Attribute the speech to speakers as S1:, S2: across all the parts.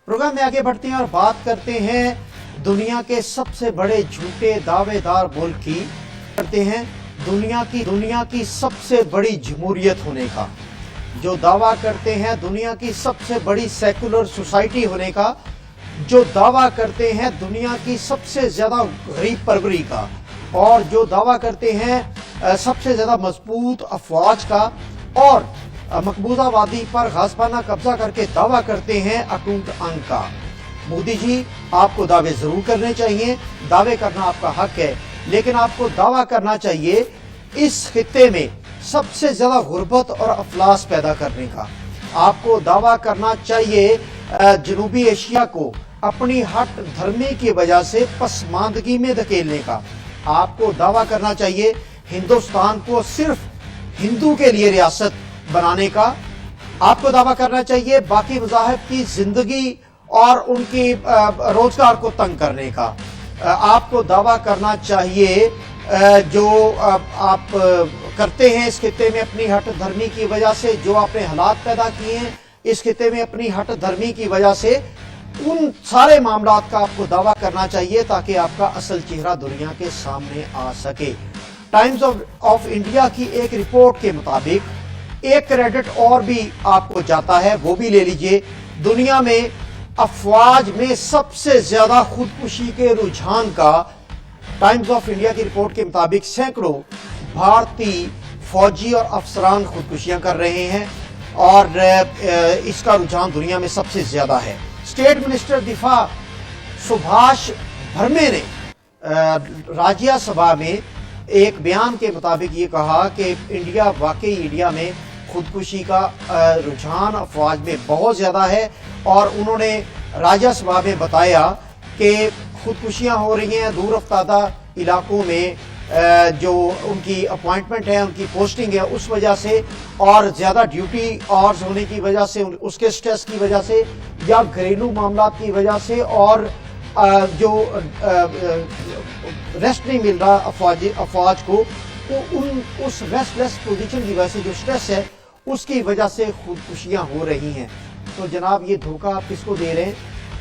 S1: Programme में आगे बढ़ते हैं और बात करते हैं दुनिया के सबसे बड़े झूठे दावेदार मुल्क की, करते हैं दुनिया की सबसे बड़ी जमहूरियत होने का, जो दावा करते हैं दुनिया की सबसे बड़ी सेकुलर सोसाइटी होने का, जो दावा करते हैं दुनिया की सबसे ज्यादा गरीब परवरी का, और जो दावा करते हैं सबसे ज्यादा मजबूत अफवाज का, और मकबूजा वादी पर गाज़बाना कब्जा करके दावा करते हैं अटूट अंग का। मोदी जी, आपको दावे जरूर करने चाहिए, दावे करना आपका हक है, लेकिन आपको दावा करना चाहिए इस खित्ते में सबसे ज्यादा गुर्बत और अफलास पैदा करने का। आपको दावा करना चाहिए जनूबी एशिया को अपनी हट धर्मी की वजह से पसमानदगी में धकेलने का। आपको दावा करना चाहिए हिंदुस्तान को सिर्फ हिंदू के लिए रियासत बनाने का। आपको दावा करना चाहिए बाकी मज़ाहिब की जिंदगी और उनकी रोजगार को तंग करने का। आपको दावा करना चाहिए जो आप करते हैं इस खित्ते में अपनी हट धर्मी की वजह से, जो आपने हालात पैदा किए हैं इस खित्ते में अपनी हट धर्मी की वजह से, उन सारे मामलात का आपको दावा करना चाहिए ताकि आपका असल चेहरा दुनिया के सामने आ सके। टाइम्स ऑफ इंडिया की एक रिपोर्ट के मुताबिक एक क्रेडिट और भी आपको जाता है, वो भी ले लीजिए। दुनिया में अफवाज में सबसे ज्यादा खुदकुशी के रुझान का टाइम्स ऑफ इंडिया की रिपोर्ट के मुताबिक सैकड़ों भारतीय फौजी और अफसरान खुदकुशियां कर रहे हैं, और इसका रुझान दुनिया में सबसे ज्यादा है। स्टेट मिनिस्टर दिफा सुभाष भरमे ने राज्यसभा में एक बयान के मुताबिक ये कहा कि इंडिया में खुदकुशी का रुझान अफवाज में बहुत ज़्यादा है, और उन्होंने राज्यसभा में बताया कि खुदकुशियाँ हो रही हैं दूर अफ्तादा इलाकों में, जो उनकी अपॉइंटमेंट है, उनकी पोस्टिंग है, उस वजह से, और ज़्यादा ड्यूटी आवर्स होने की वजह से, उसके स्ट्रेस की वजह से, या घरेलू मामला की वजह से, और जो रेस्ट नहीं मिल रहा अफवाज को, तो उस रेस्टलेस पोजीशन की वजह से, जो स्ट्रेस है उसकी वजह से खुदकुशियां हो रही हैं। तो जनाब, ये धोखा आप किसको दे रहे हैं?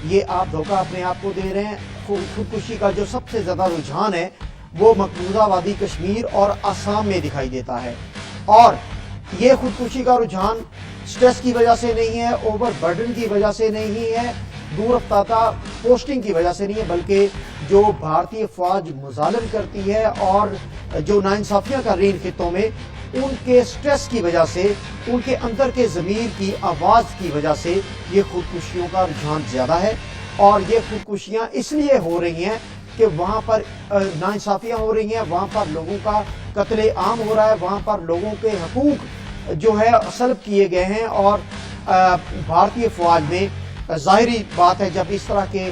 S1: ये आप धोखा अपने आप को दे रहे हैं। खुदकुशी का जो सबसे ज़्यादा रुझान है वो मकबूजा वादी कश्मीर और आसाम में दिखाई देता है, और ये खुदकुशी का रुझान स्ट्रेस की वजह से नहीं है, ओवर बर्डन की वजह से नहीं है, दूर अफ्तादा पोस्टिंग की वजह से नहीं है, बल्कि जो भारतीय फौज मुजालिम करती है और जो नाइंसाफियां कर रही इन खित्तों में, उनके स्ट्रेस की वजह से, उनके अंदर के ज़मीर की आवाज़ की वजह से ये खुदकुशियों का रुझान ज़्यादा है। और ये खुदकुशियाँ इसलिए हो रही हैं कि वहाँ पर नाइंसाफियाँ हो रही हैं, वहाँ पर लोगों का कत्ले आम हो रहा है, वहाँ पर लोगों के हकूक़ जो है सल्ब किए गए हैं, और भारतीय फौज में ज़ाहिरी बात है जब इस तरह के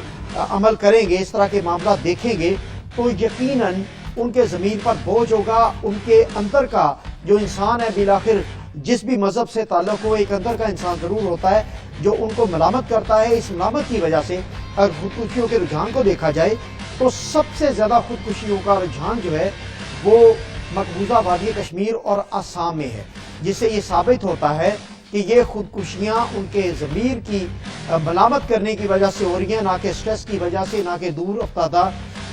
S1: अमल करेंगे, इस तरह के मामला देखेंगे, तो यकीनन उनके ज़मीन पर बोझ होगा। उनके अंदर का जो इंसान है, बिलाखिर जिस भी मज़हब से ताल्लुक़ हो, एक अंदर का इंसान ज़रूर होता है जो उनको मलामत करता है। इस मलामत की वजह से अगर खुदकुशियों के रुझान को देखा जाए तो सबसे ज़्यादा खुदकुशियों का रुझान जो है वो मकबूजा वादी कश्मीर और आसाम में है, जिससे ये साबित होता है कि ये खुदकुशियाँ उनके ज़मीर की मलामत करने की वजह से हो रही हैं, ना कि स्ट्रेस की वजह से, ना कि दूर अफ्तादा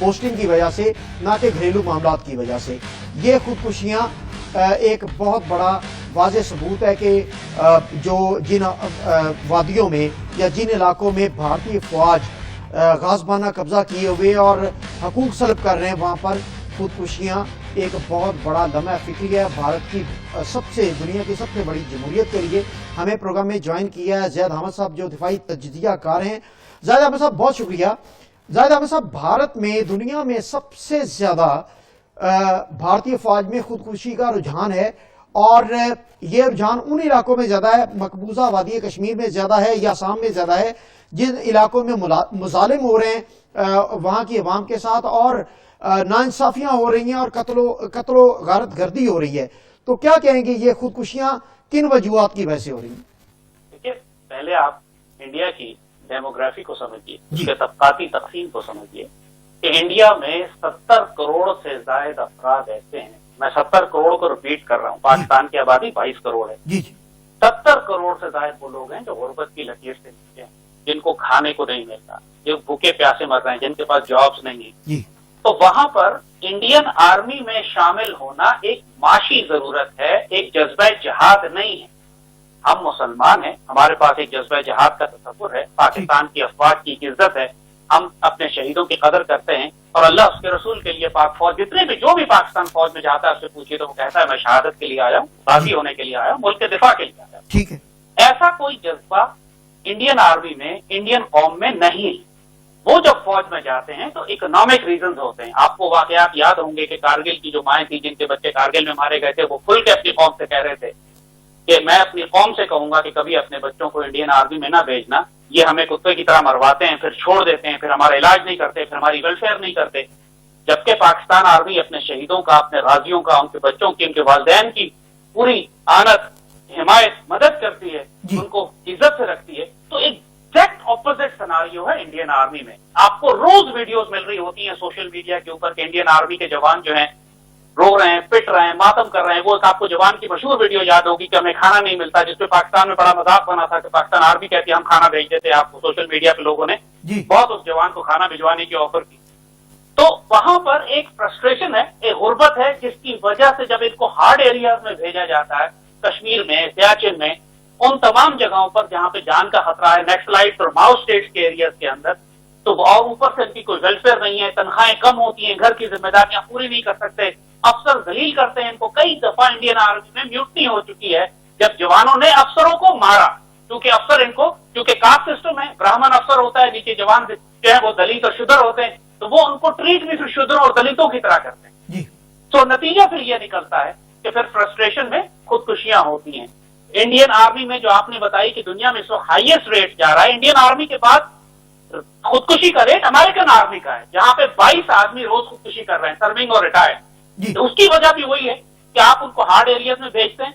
S1: पोस्टिंग की वजह से, ना कि घरेलू मामलात की वजह से। ये खुदकुशियाँ एक बहुत बड़ा वाज़ेह सबूत है कि जिन वादियों में या जिन इलाकों में भारतीय फौज गाज़बाना कब्जा किए हुए और हकूक़ सल्ब कर रहे हैं, वहाँ पर खुदकुशियाँ एक बहुत बड़ा लम्हा फ़िक्री है। भारत की दुनिया की सबसे बड़ी जमहूरियत के लिए हमें प्रोग्राम में ज्वाइन किया है ज़ैद अहमद साहब, जो दिफाई तजदिया कार हैं। ज़ैद अहमद साहब, बहुत शुक्रिया। ज़ैद अहमद साहब, भारत में दुनिया में सबसे ज़्यादा भारतीय फौज में खुदकुशी का रुझान है, और ये रुझान उन इलाकों में ज़्यादा है, मकबूजा वादी कश्मीर में ज़्यादा है या आसाम में ज़्यादा है, जिन इलाकों में मुजालिम हो रहे हैं वहाँ की अवाम के साथ, और नाइंसाफियाँ हो रही हैं, और कत्लो गारत गर्दी हो रही है। तो क्या कहेंगे, ये खुदकुशियाँ किन वजूहात की वजह से हो रही हैं?
S2: देखिए, पहले आप इंडिया की डेमोग्राफी को समझिए, उसके तबकाती तकसीम को समझिए कि इंडिया में 70 करोड़ से ज्यादा अफराद ऐसे हैं, मैं 70 करोड़ को रिपीट कर रहा हूँ, पाकिस्तान की आबादी 22 करोड़ है, 70 करोड़ से ज्यादा वो लोग हैं जो गुर्बत की लकीर से नीचे हैं। जिनको खाने को नहीं मिलता, जो भूखे प्यासे मर रहे हैं, जिनके पास जॉब्स नहीं है,
S1: जी
S2: तो वहां पर इंडियन आर्मी में शामिल होना एक माशी जरूरत है, एक जज्बा जिहाद नहीं है। हम मुसलमान हैं, हमारे पास एक जज्बा जिहाद का तसव्वुर है, पाकिस्तान की अफवाज की इज्जत है, हम अपने शहीदों की कदर करते हैं, और अल्लाह उसके रसूल के लिए पाक फौज, जितने भी जो भी पाकिस्तान फौज में जाता है उससे पूछिए तो वो कहता है मैं शहादत के लिए आया हूँ, गाजी होने के लिए आया हूँ, मुल्क के दिफा के लिए आया हूँ।
S1: ठीक है।
S2: ऐसा कोई जज्बा इंडियन आर्मी में, इंडियन कौम में नहीं है। वो जब फौज में जाते हैं तो इकोनॉमिक रीजंस होते हैं। आपको वाकयात याद होंगे कि कारगिल की जो माएँ थी जिनके बच्चे कारगिल में मारे गए थे, वो खुल के अपनी कौम से कह रहे थे कि मैं अपनी कौम से कहूंगा कि कभी अपने बच्चों को इंडियन आर्मी में ना भेजना, ये हमें कुत्ते की तरह मरवाते हैं, फिर छोड़ देते हैं, फिर हमारा इलाज नहीं करते, फिर हमारी वेलफेयर नहीं करते। जबकि पाकिस्तान आर्मी अपने शहीदों का, अपने गाजियों का, उनके बच्चों की, उनके वालिदैन की पूरी आनत, हिमायत, मदद करती है, उनको इज्जत से रखती है। तो एग्जैक्ट ऑपोजिट सिनारियो है इंडियन आर्मी में। आपको रोज वीडियोस मिल रही होती हैं सोशल मीडिया के ऊपर कि इंडियन आर्मी के जवान जो हैं रो रहे हैं, पिट रहे हैं, मातम कर रहे हैं। वो आपको जवान की मशहूर वीडियो याद होगी कि हमें खाना नहीं मिलता, जिसपे पाकिस्तान में बड़ा मजाक बना था कि पाकिस्तान आर्मी कहती है हम खाना भेज देते हैं आपको। सोशल मीडिया पे लोगों ने बहुत उस जवान को खाना भिजवाने की ऑफर की। तो वहां पर एक फ्रस्ट्रेशन है, एक गुर्बत है, जिसकी वजह से जब इनको हार्ड एरियाज में भेजा जाता है, कश्मीर में, सियाचिन में, उन तमाम जगहों पर जहां पे जान का खतरा है, नक्सलाइट और माओ स्टेट्स के एरियाज के अंदर, तो और ऊपर से इनकी कोई वेलफेयर नहीं है, तनख्वाहें कम होती हैं, घर की जिम्मेदारियां पूरी नहीं कर सकते, अफसर जलील करते हैं इनको। कई दफा इंडियन आर्मी में म्यूटनी हो चुकी है जब जवानों ने अफसरों को मारा, क्योंकि अफसर इनको, क्योंकि कास्ट सिस्टम है, ब्राह्मण अफसर होता है, नीचे जवान जो है वो दलित और शूद्र होते हैं, तो वो उनको ट्रीट भी फिर शूद्र और दलितों की तरह करते हैं। तो नतीजा फिर यह निकलता है कि फिर फ्रस्ट्रेशन में खुदकुशियां होती हैं। इंडियन आर्मी में जो आपने बताई कि दुनिया में इसको हाईएस्ट रेट जा रहा है, इंडियन आर्मी के बाद खुदकुशी का रेट अमेरिकन आर्मी का है, जहां पे 22 आदमी रोज खुदकुशी कर रहे हैं, सर्विंग और रिटायर्ड। तो उसकी वजह भी वही है कि आप उनको हार्ड एरियाज में भेजते हैं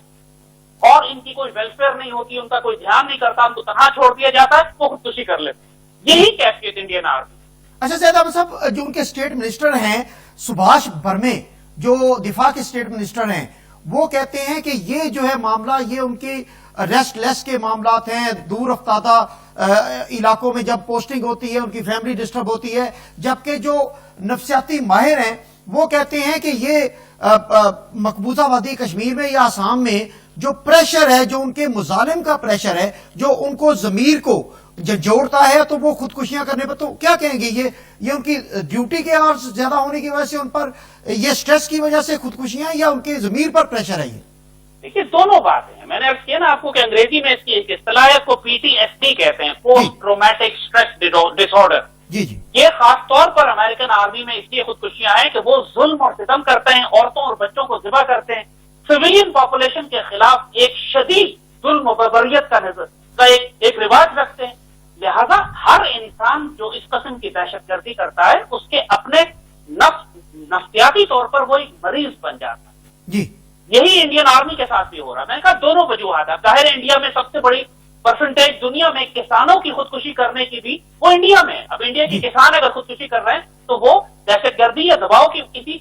S2: और इनकी कोई वेलफेयर नहीं होती, उनका कोई ध्यान नहीं करता, उनको तनहा छोड़ दिया जाता है, वो खुदकुशी कर लेते हैं। यही कैफियत इंडियन आर्मी।
S1: अच्छा सैयद अहमद साहब, जो उनके स्टेट मिनिस्टर हैं सुभाष बर्मे, जो दिफा के स्टेट मिनिस्टर हैं, वो कहते हैं कि ये जो है मामला, ये उनकी रेस्टलेस के मामलात हैं, दूर अफ्तादा इलाकों में जब पोस्टिंग होती है उनकी फैमिली डिस्टर्ब होती है। जबकि जो नफ्सियाती माहिर हैं वो कहते हैं कि ये मकबूजा वादी कश्मीर में या आसाम में जो प्रेशर है, जो उनके मुजालिम का प्रेशर है, जो उनको जमीर को जोड़ता है, तो वो खुदकुशियां करने पर, तो क्या कहेंगे, ये उनकी ड्यूटी के आवर्स ज्यादा होने की वजह से उन पर, ये स्ट्रेस की वजह से खुदकुशियां, या उनके जमीर पर प्रेशर है? ये
S2: देखिए दोनों बातें हैं। मैंने अर्ज किया ना आपको कि अंग्रेजी में इसकी एक इस्तिलाह है, को PTSD कहते हैं, पोस्ट ट्रोमैटिक स्ट्रेस डिसऑर्डर।
S1: जी जी।
S2: ये खास तौर पर अमेरिकन आर्मी में इसलिए खुदकुशियां हैं कि वो जुल्म और सितम करते हैं, औरतों और बच्चों को ज़िबा करते हैं, सिविलियन पॉपुलेशन के खिलाफ एक शदीद जुल्म और बर्बरियत का एक रिवाज रखते हैं। लिहाजा हर इंसान जो इस किस्म की दहशतगर्दी करता है उसके अपने नफ्सियाती तौर पर वो एक मरीज बन जाता है।
S1: जी,
S2: यही इंडियन आर्मी के साथ भी हो रहा है। मैंने कहा दोनों वजूहात है। जाहिर इंडिया में सबसे बड़ी परसेंटेज दुनिया में किसानों की खुदकुशी करने की भी वो इंडिया में है। अब इंडिया के किसान अगर खुदकुशी कर रहे हैं तो वो दहशतगर्दी या दबाव की किसी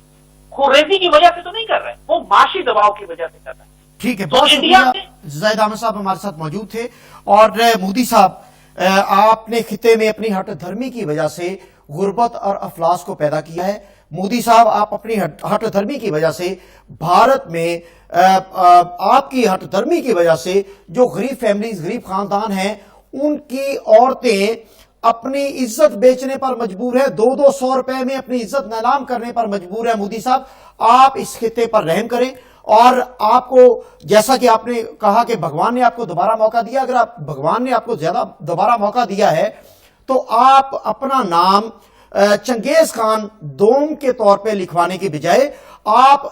S2: खुरेजी की वजह से तो नहीं कर रहे, वो माशी दबाव की वजह से कर रहे हैं।
S1: ठीक है,
S2: तो इंडिया में
S1: ज़ाहिद अहमद साहब हमारे साथ मौजूद थे। और मोदी साहब, आपने खिते में अपनी हट धर्मी की वजह से गुर्बत और अफलास को पैदा किया है। मोदी साहब, आप अपनी हट धर्मी की वजह से भारत में आपकी हट धर्मी की वजह से जो गरीब फैमिलीज, गरीब खानदान हैं, उनकी औरतें अपनी इज्जत बेचने पर मजबूर है, 200 रुपए में अपनी इज्जत नीलाम करने पर मजबूर है। मोदी साहब, आप इस खिते पर रहम करें। और आपको, जैसा कि आपने कहा कि भगवान ने आपको दोबारा मौका दिया, अगर भगवान ने आपको ज्यादा दोबारा मौका दिया है तो आप अपना नाम चंगेज खान दोम के तौर पे लिखवाने की बजाय आप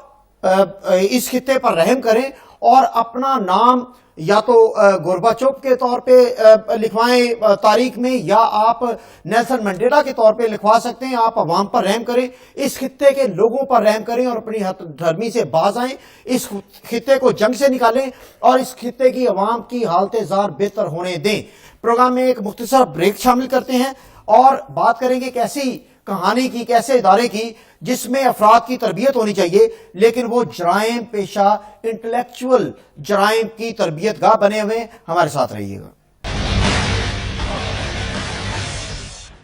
S1: इस खिते पर रहम करें और अपना नाम या तो गोरबाचोव के तौर पे लिखवाएं तारीख में, या आप नेल्सन मंडेला के तौर पे लिखवा सकते हैं। आप अवाम पर रहम करें, इस खिते के लोगों पर रहम करें और अपनी हथधर्मी से बाज आएं, इस खिते को जंग से निकालें और इस खिते की अवाम की हालत जार बेहतर होने दें। प्रोग्राम में एक मुख्तसर ब्रेक शामिल करते हैं और बात करेंगे एक ऐसी कहानी की, कैसे इदारे की जिसमें अफराद की तरबियत होनी चाहिए, लेकिन वो जराइम पेशा इंटेलेक्चुअल जराइम की तरबियत गाह बने हुए। हमारे साथ रहिएगा।